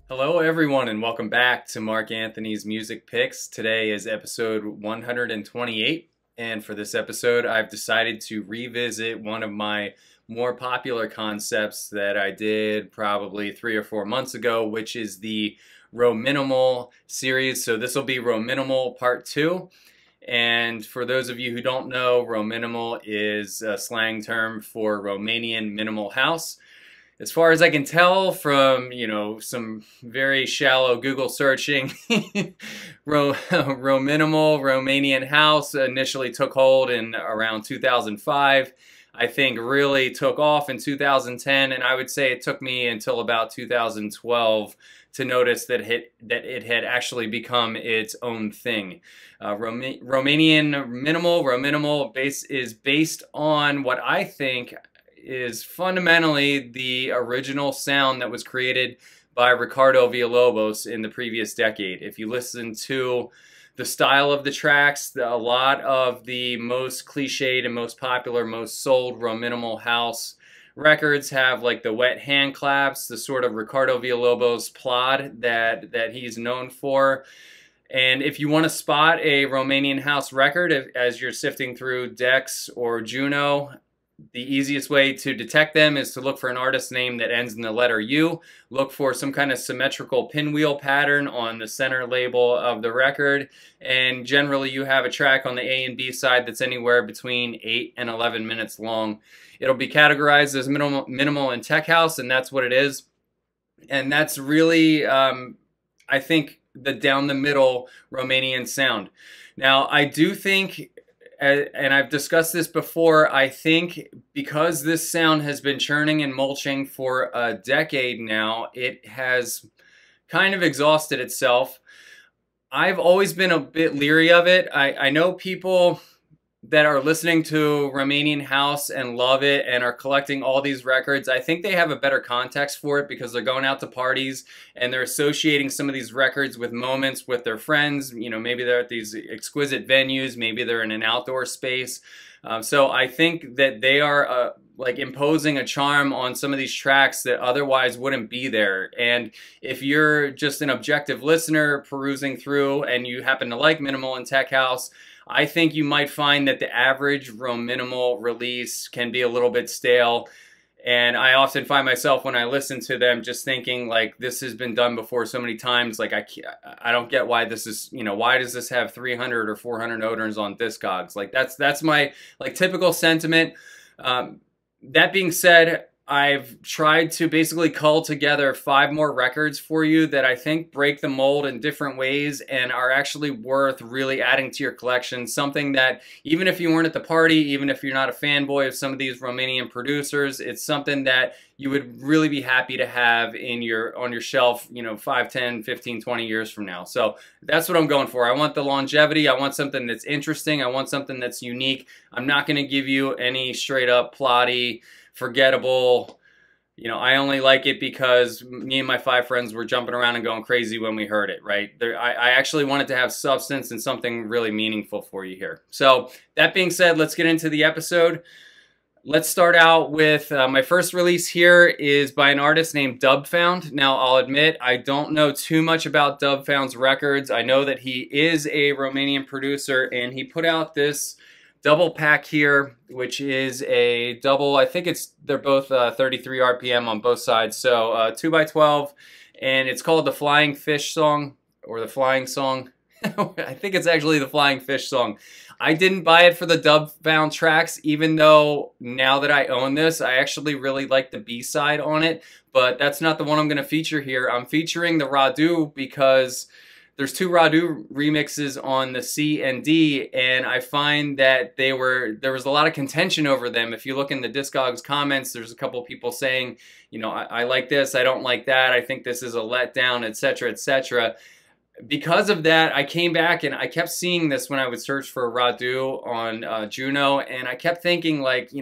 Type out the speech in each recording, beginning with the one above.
Hello everyone and welcome back to Mark Anthony's Music Picks. Today is episode 128, and for this episode I've decided to revisit one of my more popular concepts that I did probably 3 or 4 months ago, which is the Rominimal series. So this will be Rominimal Part 2. And for those of you who don't know, Rominimal is a slang term for Romanian minimal house. As far as I can tell from, some very shallow Google searching, Rominimal Romanian house initially took hold in around 2005. I think really took off in 2010, and I would say it took me until about 2012 to notice that it had actually become its own thing. Romanian Rominimal is based on what I think is fundamentally the original sound that was created by Rhadoo Villalobos in the previous decade. If you listen to the style of the tracks, a lot of the most cliched and most popular, most sold Rominimal house records have like the wet hand claps, the sort of Rhadoo Villalobos plod that he's known for. And if you want to spot a Romanian house record as you're sifting through Dex or Juno, the easiest way to detect them is to look for an artist name that ends in the letter U. Look for some kind of symmetrical pinwheel pattern on the center label of the record. And generally you have a track on the A and B side that's anywhere between 8 and 11 minutes long. It'll be categorized as minimal and tech house, and that's what it is. And that's really, I think, the down the middle Romanian sound. Now, I do think, and I've discussed this before, I think because this sound has been churning and mulching for a decade now, it has kind of exhausted itself. I've always been a bit leery of it. I know people that are listening to Romanian house and love it and are collecting all these records. I think they have a better context for it because they're going out to parties and they're associating some of these records with moments with their friends. Maybe they're at these exquisite venues, maybe they're in an outdoor space. So I think that they are like imposing a charm on some of these tracks that otherwise wouldn't be there. And if you're just an objective listener perusing through and you happen to like minimal and tech house, I think you might find that the average Rominimal release can be a little bit stale. And I often find myself when I listen to them just thinking like, this has been done before so many times. Like I don't get why this is, why does this have 300 or 400 openers on Discogs? Like that's my like typical sentiment. That being said, I've tried to basically cull together 5 more records for you that I think break the mold in different ways and are actually worth really adding to your collection. Something that even if you weren't at the party, even if you're not a fanboy of some of these Romanian producers, it's something that you would really be happy to have on your shelf, 5, 10, 15, 20 years from now. So that's what I'm going for. I want the longevity. I want something that's interesting. I want something that's unique. I'm not going to give you any straight up plotty, forgettable, I only like it because me and my 5 friends were jumping around and going crazy when we heard it, right? I actually wanted to have substance and something really meaningful for you here. So that being said, let's get into the episode. Let's start out with my first release here is by an artist named Dubfound. Now, I'll admit I don't know too much about Dubfound's records. I know that he is a Romanian producer, and he put out this double pack here, which is a double. I think they're both 33 RPM on both sides. So 2x12, and it's called the Flying Fish Song or the Flying Song. I think it's actually the Flying Fish Song. I didn't buy it for the Dubfound tracks, even though now that I own this, I actually really like the B-side on it. But that's not the one I'm going to feature here. I'm featuring the Rhadoo because there's 2 Rhadoo remixes on the C and D, and I find that there was a lot of contention over them. If you look in the Discogs comments, there's a couple of people saying, I like this, I don't like that, I think this is a letdown, etc., etc. Because of that, I came back and I kept seeing this when I would search for Rhadoo on Juno, and I kept thinking like,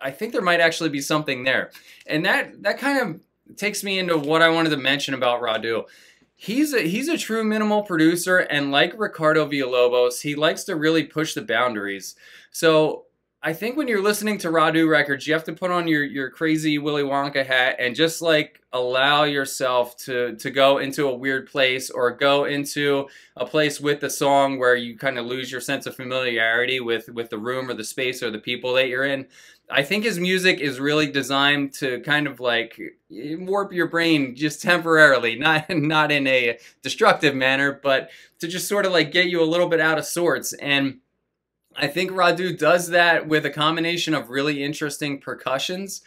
I think there might actually be something there. And that kind of takes me into what I wanted to mention about Rhadoo. He's a true minimal producer, and like Rhadoo Villalobos, he likes to really push the boundaries. So I think when you're listening to Rhadoo records, you have to put on your crazy Willy Wonka hat and just like allow yourself to go into a weird place, or go into a place with the song where you kind of lose your sense of familiarity with the room or the space or the people that you're in. I think his music is really designed to kind of like warp your brain just temporarily, not in a destructive manner, but to just sort of like get you a little bit out of sorts. And I think Rhadoo does that with a combination of really interesting percussions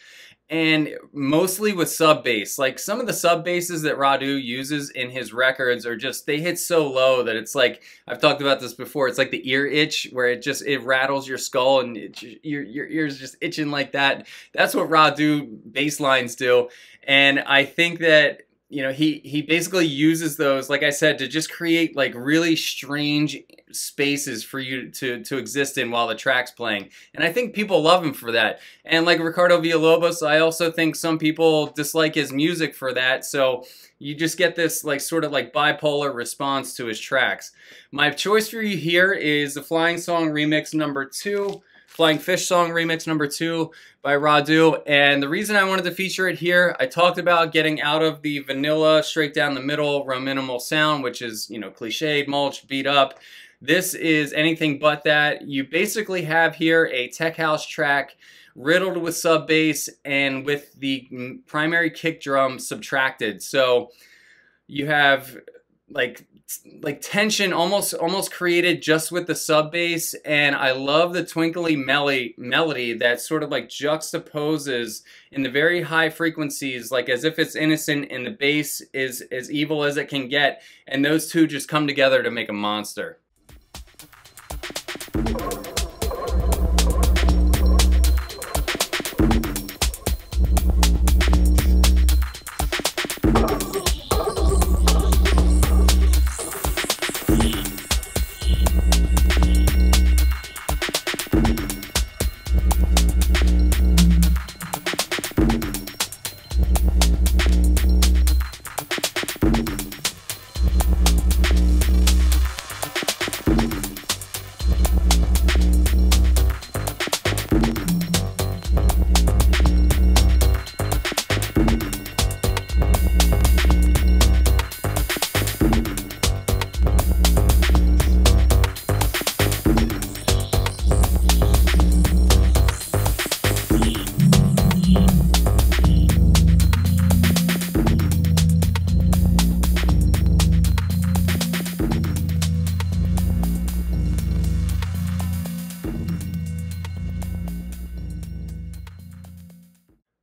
and mostly with sub bass. Like some of the sub basses that Rhadoo uses in his records are just, they hit so low that it's like, I've talked about this before, it's like the ear itch where it rattles your skull and your ears just itching like that. That's what Rhadoo bass lines do. And I think that, you know, he basically uses those, like I said, to just create like really strange spaces for you to exist in while the track's playing. And I think people love him for that. And like Ricardo Villalobos, I also think some people dislike his music for that. So you just get this like sort of like bipolar response to his tracks. My choice for you here is the Flying Song Remix #2. Flying Fish Song Remix #2 by Rhadoo. And the reason I wanted to feature it here, I talked about getting out of the vanilla, straight down the middle, Rominimal sound, which is, you know, cliched, mulched, beat up. This is anything but that. You basically have here a tech house track riddled with sub bass and with the primary kick drum subtracted. So you have like tension almost created just with the sub bass, and I love the twinkly melody that sort of like juxtaposes in the very high frequencies, like as if it's innocent, and the bass is as evil as it can get, and those two just come together to make a monster.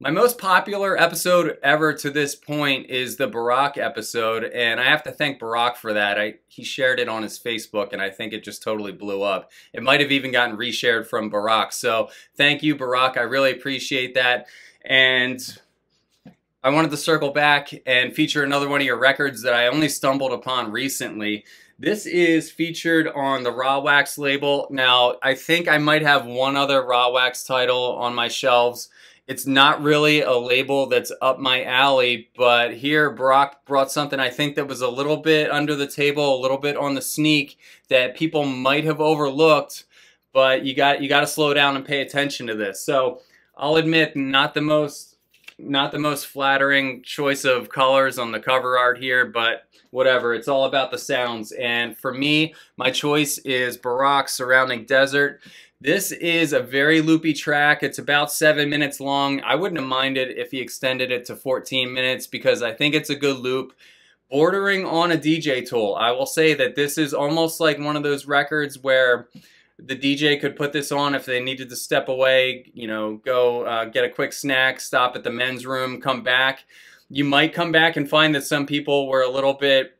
My most popular episode ever to this point is the Barac episode, and I have to thank Barac for that. He shared it on his Facebook, and I think it just totally blew up. It might have even gotten reshared from Barac, so thank you, Barac. I really appreciate that. And I wanted to circle back and feature another one of your records that I only stumbled upon recently. This is featured on the Raw Wax label. Now, I think I might have one other Raw Wax title on my shelves. It's not really a label that's up my alley, but here Barac brought something I think that was a little bit under the table, a little bit on the sneak, that people might have overlooked, but you got to slow down and pay attention to this. So I'll admit, not the most flattering choice of colors on the cover art here, but whatever, it's all about the sounds. And for me, my choice is Barac Surrounding Desert. This is a very loopy track. It's about 7 minutes long. I wouldn't have minded if he extended it to 14 minutes because I think it's a good loop, bordering on a DJ tool. I will say that this is almost like one of those records where the DJ could put this on if they needed to step away, you know, go get a quick snack, stop at the men's room, come back. You might come back and find that some people were a little bit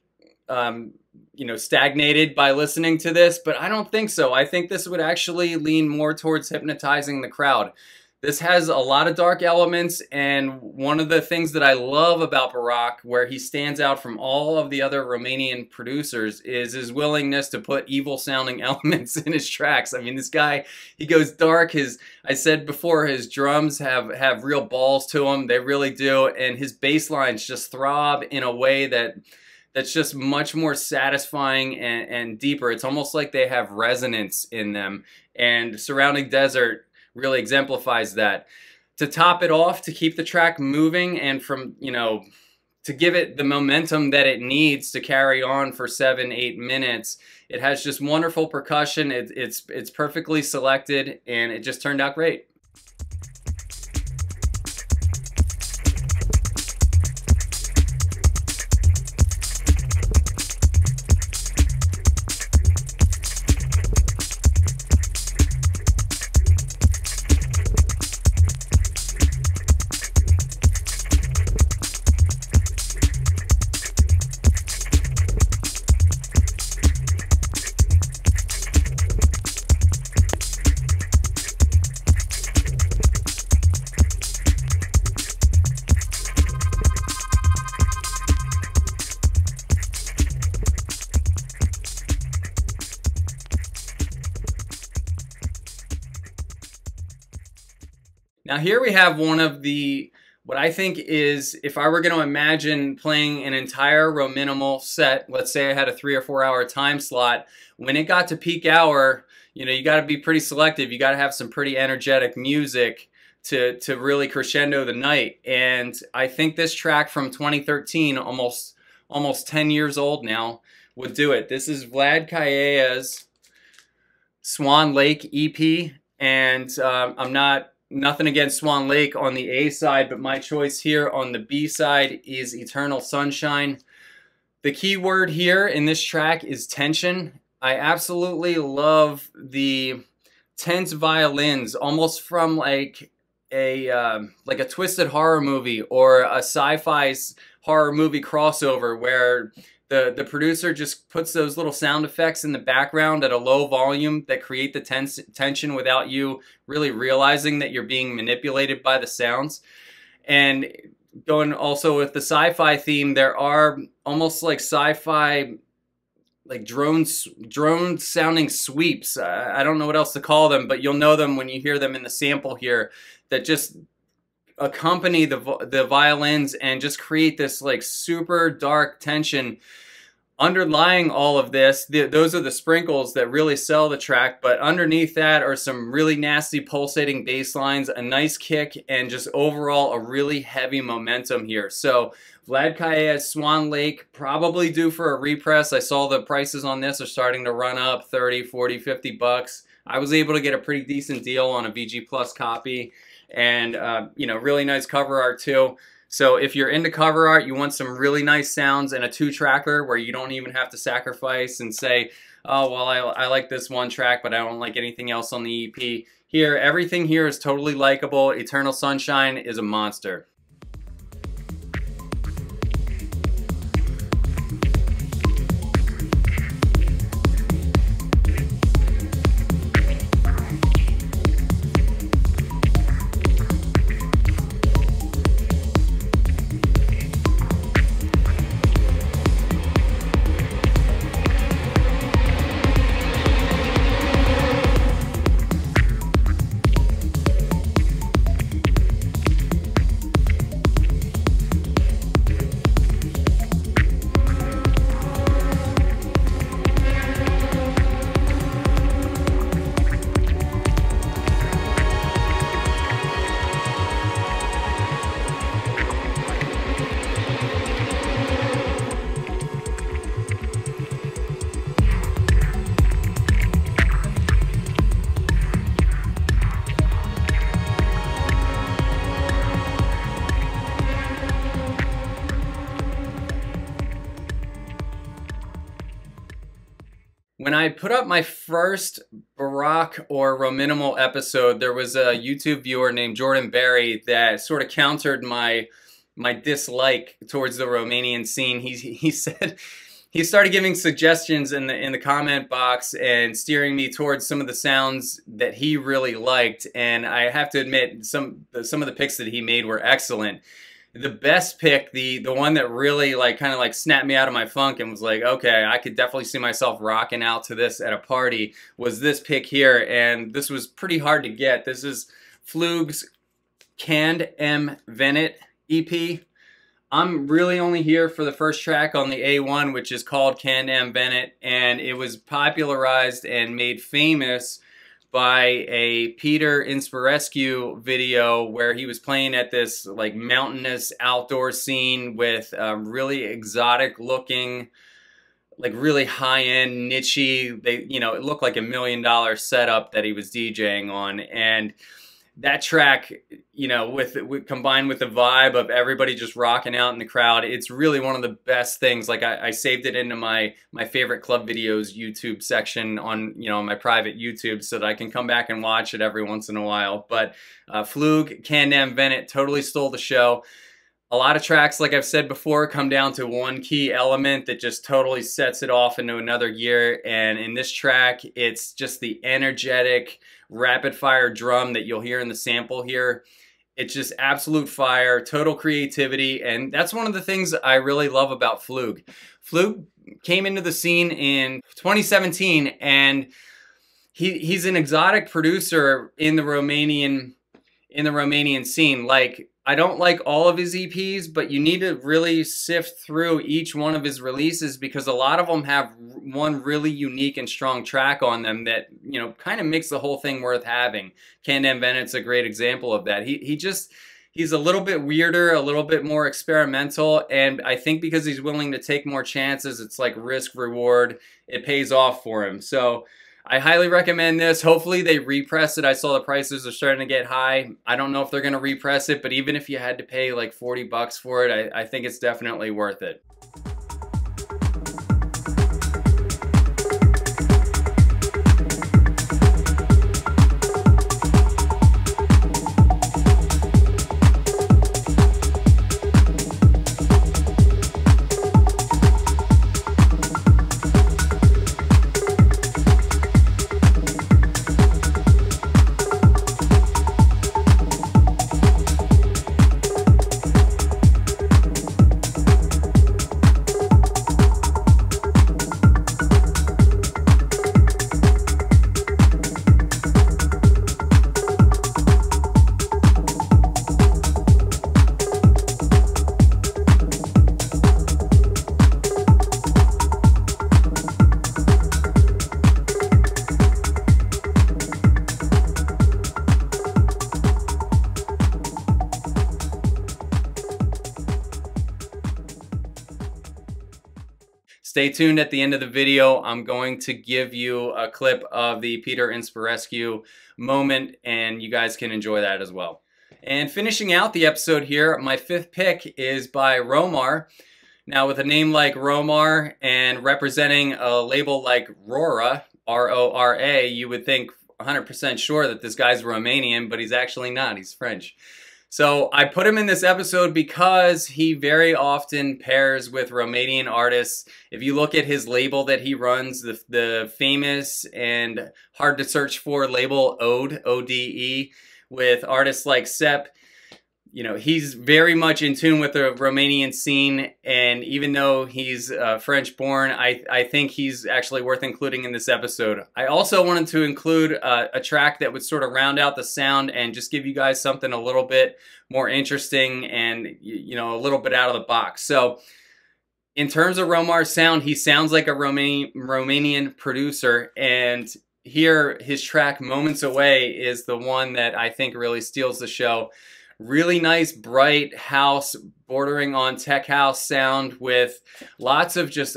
you know, stagnated by listening to this, but I don't think so. I think this would actually lean more towards hypnotizing the crowd. This has a lot of dark elements, and one of the things that I love about Barac, where he stands out from all of the other Romanian producers, is his willingness to put evil-sounding elements in his tracks. I mean, this guy, he goes dark. I said before, his drums have real balls to them. They really do, and his bass lines just throb in a way that's just much more satisfying and deeper. It's almost like they have resonance in them. And Surrounding Desert really exemplifies that. To top it off, to keep the track moving and from, you know, to give it the momentum that it needs to carry on for 7-8 minutes, it has just wonderful percussion. It's perfectly selected, and it just turned out great. Now here we have one of the, what I think is, if I were going to imagine playing an entire Rominimal set, let's say I had a 3 or 4 hour time slot, when it got to peak hour, you know, you got to be pretty selective. You got to have some pretty energetic music to really crescendo the night. And I think this track from 2013, almost 10 years old now, would do it. This is Vlad Caia's Swan Lake EP, and nothing against Swan Lake on the A side, but my choice here on the B side is Eternal Sunshine. The key word here in this track is tension. I absolutely love the tense violins, almost from like a twisted horror movie or a sci-fi horror movie crossover, where the producer just puts those little sound effects in the background at a low volume that create the tension without you really realizing that you're being manipulated by the sounds. And going also with the sci-fi theme, there are almost like sci-fi, like drone sounding sweeps. I don't know what else to call them, but you'll know them when you hear them in the sample here, that just accompany the violins and just create this like super dark tension. Underlying all of this, those are the sprinkles that really sell the track, but underneath that are some really nasty pulsating bass lines, a nice kick, and just overall a really heavy momentum here. So Vlad Caia Swan Lake, probably due for a repress. I saw the prices on this are starting to run up 30, 40, 50 bucks. I was able to get a pretty decent deal on a VG Plus copy, and you know, really nice cover art too. So if you're into cover art, you want some really nice sounds and a 2-tracker where you don't even have to sacrifice and say, oh, well, I like this one track, but I don't like anything else on the EP. Here, everything here is totally likable. Eternal Sunshine is a monster. When I put up my first Barac or Rominimal episode, there was a YouTube viewer named Jordan Berry that sort of countered my dislike towards the Romanian scene. He said he started giving suggestions in the comment box and steering me towards some of the sounds that he really liked. And I have to admit, some of the picks that he made were excellent. The best pick, the one that really kind of snapped me out of my funk and was like, okay, I could definitely see myself rocking out to this at a party, was this pick here. And this was pretty hard to get. This is Floog's Canned M Venet EP. I'm really only here for the first track on the A1, which is called Canned M Venet, and it was popularized and made famous by a Peter Inspirescu video where he was playing at this like mountainous outdoor scene with really exotic looking, like really high-end, niche-y, it looked like $1 million setup that he was DJing on. And that track, combined with the vibe of everybody just rocking out in the crowd, it's really one of the best things. Like I saved it into my favorite club videos YouTube section on, my private YouTube so that I can come back and watch it every once in a while. But Floog, Can-Am Bennett totally stole the show. A lot of tracks, like I've said before, come down to one key element that just totally sets it off into another gear. And in this track, it's just the energetic, rapid-fire drum that you'll hear in the sample here. It's just absolute fire, total creativity, and that's one of the things I really love about Floog. Floog came into the scene in 2017, and he's an exotic producer in the Romanian scene. Like, I don't like all of his EPs, but you need to really sift through each one of his releases because a lot of them have one really unique and strong track on them that, kind of makes the whole thing worth having. Can-Am Bennett's a great example of that. He's a little bit weirder, a little bit more experimental, and I think because he's willing to take more chances, it's like risk reward. It pays off for him. So I highly recommend this. Hopefully they repress it. I saw the prices are starting to get high. I don't know if they're going to repress it, but even if you had to pay like 40 bucks for it, I think it's definitely worth it. Stay tuned at the end of the video. I'm going to give you a clip of the Peter Inspirescu moment, and you guys can enjoy that as well. And finishing out the episode here, my fifth pick is by Romar. Now, with a name like Romar and representing a label like Rora, R-O-R-A, you would think 100% sure that this guy's Romanian, but he's actually not. He's French. So I put him in this episode because he very often pairs with Romanian artists. If you look at his label that he runs, the famous and hard to search for label Ode, O-D-E, with artists like Sepp, he's very much in tune with the Romanian scene, and even though he's French born, I think he's actually worth including in this episode. I also wanted to include a track that would sort of round out the sound and just give you guys something a little bit more interesting and, a little bit out of the box. So in terms of Romar's sound, he sounds like a Romanian producer, and here his track Moments Away is the one that I think really steals the show. Really nice, bright house, bordering on tech house sound with lots of just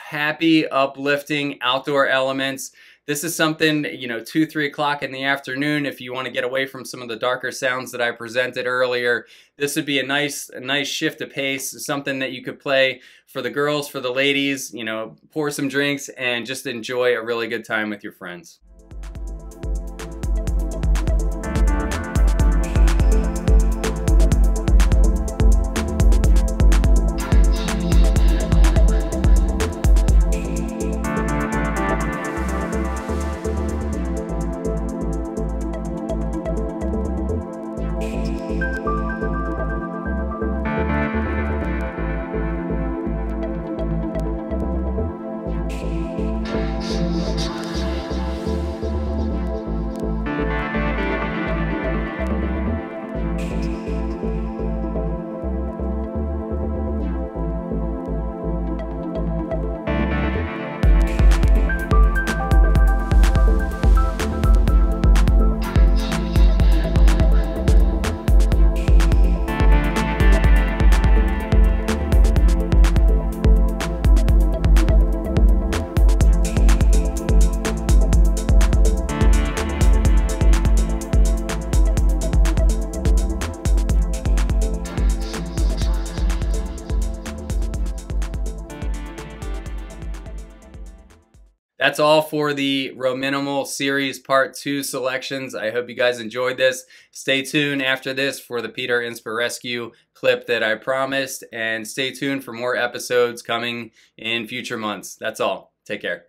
happy, uplifting outdoor elements. This is something, 2, 3 o'clock in the afternoon, if you want to get away from some of the darker sounds that I presented earlier. This would be a nice shift of pace, something that you could play for the girls, for the ladies, pour some drinks and just enjoy a really good time with your friends. That's all for the Rominimal series part 2 selections. I hope you guys enjoyed this. Stay tuned after this for the Peter Inspa Rescue clip that I promised, and stay tuned for more episodes coming in future months. That's all. Take care.